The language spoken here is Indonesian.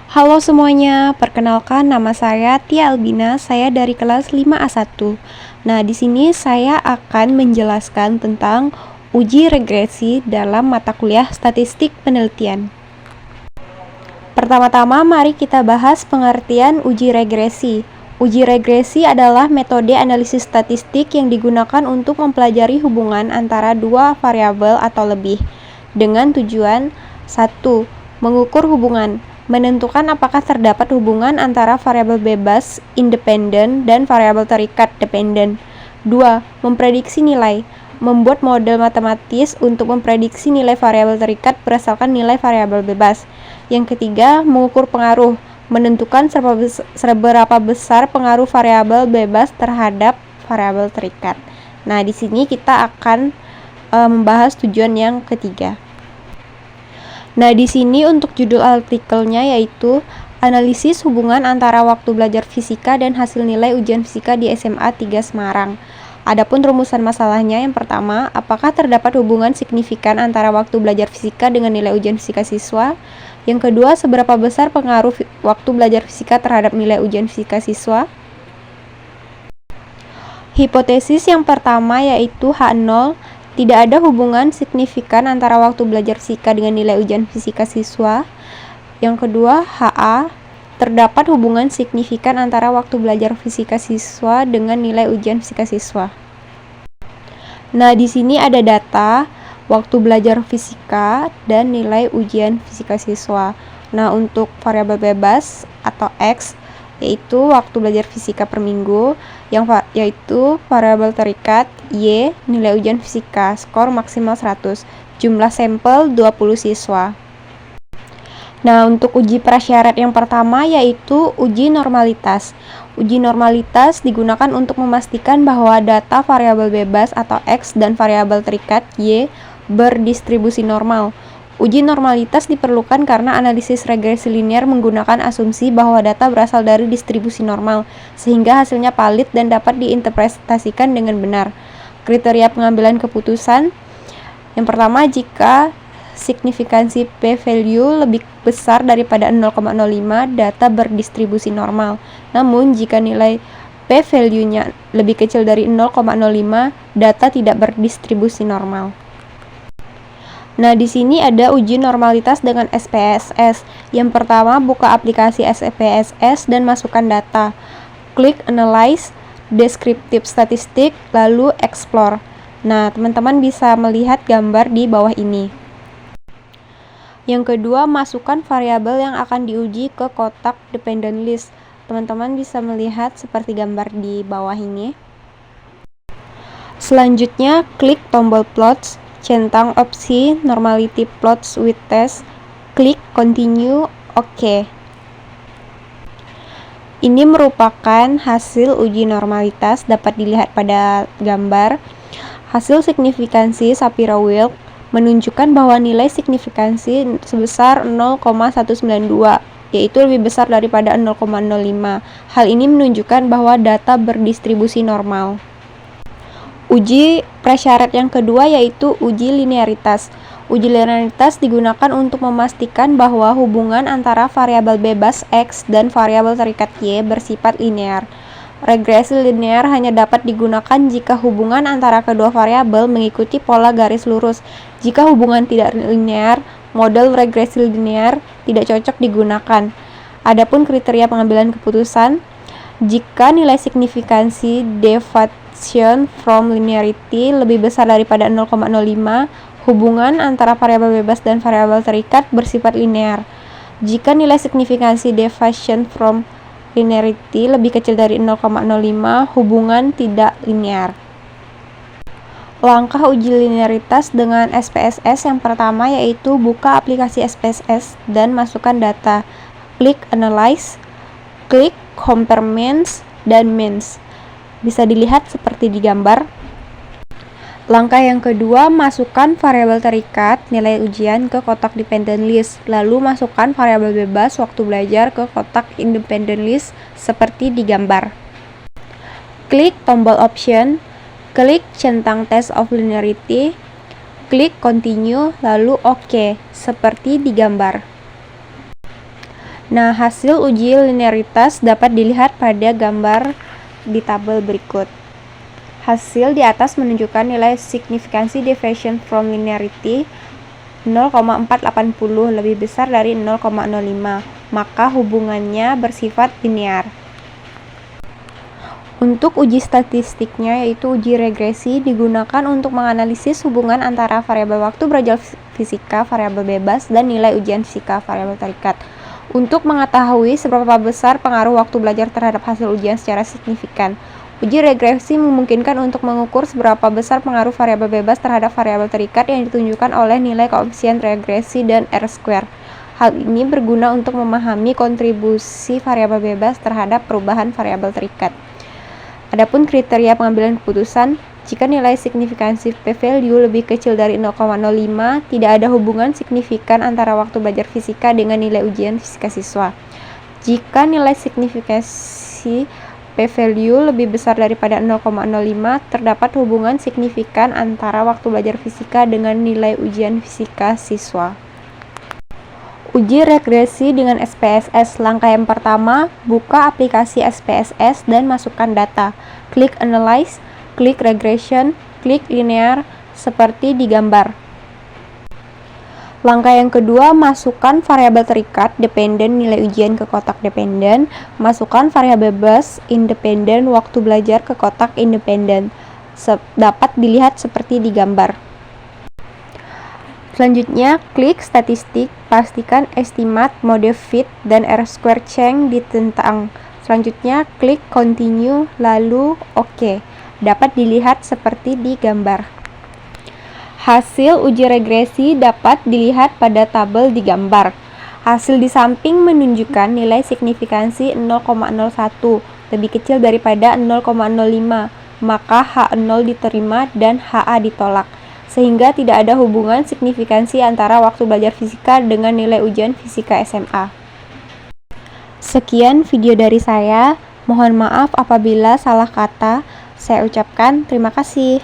Halo semuanya, perkenalkan nama saya Tia Albina, saya dari kelas 5A1. Nah, di sini saya akan menjelaskan tentang uji regresi dalam mata kuliah Statistik Penelitian. Pertama-tama, mari kita bahas pengertian uji regresi. Uji regresi adalah metode analisis statistik yang digunakan untuk mempelajari hubungan antara dua variabel atau lebih dengan tujuan 1. Mengukur hubungan, menentukan apakah terdapat hubungan antara variabel bebas independen dan variabel terikat dependen. 2. Memprediksi nilai, membuat model matematis untuk memprediksi nilai variabel terikat berdasarkan nilai variabel bebas. Yang ketiga, mengukur pengaruh, menentukan seberapa besar pengaruh variabel bebas terhadap variabel terikat. Nah, di sini kita akan membahas tujuan yang ketiga. Nah, di sini untuk judul artikelnya yaitu analisis hubungan antara waktu belajar fisika dan hasil nilai ujian fisika di SMA 3 Semarang. Adapun rumusan masalahnya yang pertama, apakah terdapat hubungan signifikan antara waktu belajar fisika dengan nilai ujian fisika siswa? Yang kedua, seberapa besar pengaruh waktu belajar fisika terhadap nilai ujian fisika siswa? Hipotesis yang pertama yaitu H0, tidak ada hubungan signifikan antara waktu belajar fisika dengan nilai ujian fisika siswa. Yang kedua, HA, terdapat hubungan signifikan antara waktu belajar fisika siswa dengan nilai ujian fisika siswa. Nah, di sini ada data waktu belajar fisika dan nilai ujian fisika siswa. Nah, untuk variabel bebas atau X yaitu waktu belajar fisika per minggu, yaitu variabel terikat Y, nilai ujian fisika, skor maksimal 100, jumlah sampel 20 siswa. Nah, untuk uji prasyarat yang pertama yaitu uji normalitas. Uji normalitas digunakan untuk memastikan bahwa data variabel bebas atau X dan variabel terikat Y berdistribusi normal. Uji normalitas diperlukan karena analisis regresi linear menggunakan asumsi bahwa data berasal dari distribusi normal, sehingga hasilnya valid dan dapat diinterpretasikan dengan benar. Kriteria pengambilan keputusan yang pertama, jika signifikansi p-value lebih besar daripada 0,05, data berdistribusi normal. Namun, jika nilai p-value-nya lebih kecil dari 0,05, data tidak berdistribusi normal. Nah, di sini ada uji normalitas dengan SPSS. Yang pertama, buka aplikasi SPSS dan masukkan data. Klik Analyze, Descriptive Statistik, lalu Explore. Nah, teman-teman bisa melihat gambar di bawah ini. Yang kedua, masukkan variabel yang akan diuji ke kotak dependent list. Teman-teman bisa melihat seperti gambar di bawah ini. Selanjutnya, klik tombol plots, centang opsi normality plots with test, klik continue, oke. Ini merupakan hasil uji normalitas, dapat dilihat pada gambar. Hasil signifikansi Shapiro-Wilk menunjukkan bahwa nilai signifikansi sebesar 0,192, yaitu lebih besar daripada 0,05. Hal ini menunjukkan bahwa data berdistribusi normal. Uji prasyarat yang kedua yaitu uji linearitas. Uji linearitas digunakan untuk memastikan bahwa hubungan antara variabel bebas X dan variabel terikat Y bersifat linear. Regresi linear hanya dapat digunakan jika hubungan antara kedua variabel mengikuti pola garis lurus. Jika hubungan tidak linear, model regresi linear tidak cocok digunakan. Adapun kriteria pengambilan keputusan, jika nilai signifikansi deviation from linearity lebih besar daripada 0,05, hubungan antara variabel bebas dan variabel terikat bersifat linear. Jika nilai signifikansi deviation from linearity lebih kecil dari 0,05, hubungan tidak linear. Langkah uji linearitas dengan SPSS yang pertama yaitu buka aplikasi SPSS dan masukkan data. Klik Analyze, klik Compare Means dan Means. Bisa dilihat seperti di gambar. Langkah yang kedua, masukkan variabel terikat nilai ujian ke kotak dependent list, lalu masukkan variabel bebas waktu belajar ke kotak independent list seperti di gambar. Klik tombol option, klik centang test of linearity, klik continue, lalu oke, seperti di gambar. Nah, hasil uji linearitas dapat dilihat pada gambar di tabel berikut. Hasil di atas menunjukkan nilai signifikansi deviation from linearity 0,480 lebih besar dari 0,05, maka hubungannya bersifat linear. Untuk uji statistiknya, yaitu uji regresi, digunakan untuk menganalisis hubungan antara variabel waktu belajar fisika, variabel bebas, dan nilai ujian fisika, variabel terikat. Untuk mengetahui seberapa besar pengaruh waktu belajar terhadap hasil ujian secara signifikan, uji regresi memungkinkan untuk mengukur seberapa besar pengaruh variabel bebas terhadap variabel terikat yang ditunjukkan oleh nilai koefisien regresi dan R-square. Hal ini berguna untuk memahami kontribusi variabel bebas terhadap perubahan variabel terikat. Adapun kriteria pengambilan keputusan, jika nilai signifikansi p-value lebih kecil dari 0,05, tidak ada hubungan signifikan antara waktu belajar fisika dengan nilai ujian fisika siswa. Jika nilai signifikansi p-value lebih besar daripada 0,05, terdapat hubungan signifikan antara waktu belajar fisika dengan nilai ujian fisika siswa. Uji regresi dengan SPSS. Langkah yang pertama, buka aplikasi SPSS dan masukkan data. Klik Analyze, klik Regression, klik Linear, seperti di gambar. Langkah yang kedua, masukkan variabel terikat dependen nilai ujian ke kotak dependen, masukkan variabel bebas independen waktu belajar ke kotak independen. Dapat dilihat seperti di gambar. Selanjutnya, klik statistik, pastikan estimate, mode fit, dan R-square change ditentang. Selanjutnya, klik continue, lalu OK. Dapat dilihat seperti di gambar. Hasil uji regresi dapat dilihat pada tabel di gambar. Hasil di samping menunjukkan nilai signifikansi 0,01, lebih kecil daripada 0,05, maka H0 diterima dan HA ditolak, sehingga tidak ada hubungan signifikansi antara waktu belajar fisika dengan nilai ujian fisika SMA. Sekian video dari saya, mohon maaf apabila salah kata. Saya ucapkan terima kasih.